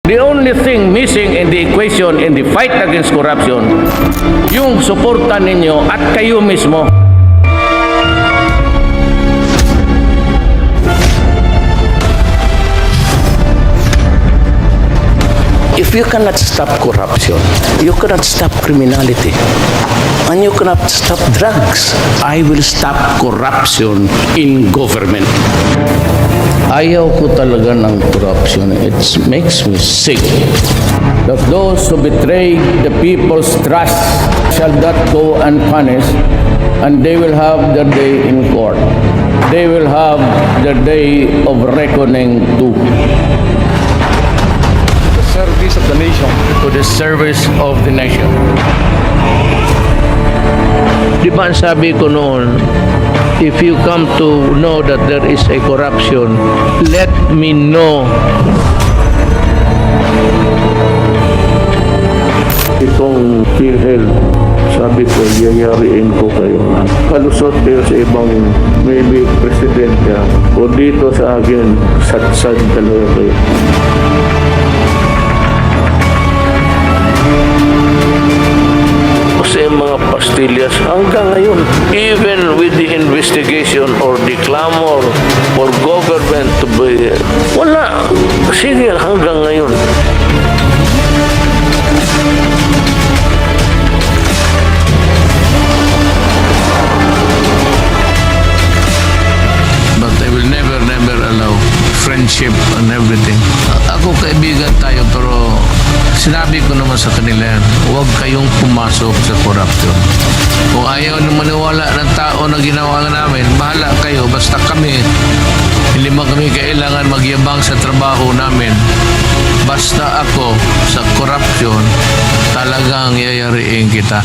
The only thing missing in the equation in the fight against corruption, yung suporta ninyo at kayo mismo. If you cannot stop corruption, you cannot stop criminality, and you cannot stop drugs, I will stop corruption in government. Ayaw ko talaga ng corruption. It makes me sick. That those who betray the people's trust shall not go unpunished, and they will have their day in court. They will have their day of reckoning too. Service of the nation. To the service of the nation. Di ba ang sabi ko noon, if you come to know that there is a corruption, let me know. Itong PhilHealth, sabi ko, yayariin ko kayo. Kalusot kayo sa ibang maybe presidente. O dito sa akin, sad-sad talaga kayo. Sa mga pastillas hanggang ngayon, even with the investigation or the clamor for government to be, wala, sige hanggang ngayon. But I will never allow friendship and everything. Ako kaibigan tayo, pero sinabi ko naman sa kanila yan, huwag kayong pumasok sa corruption. Kung ayaw na maniwala ng tao na ginawa namin, bahala kayo. Basta kami, hindi mo kami kailangan magyabang sa trabaho namin. Basta ako sa corruption, talagang yayariin kita.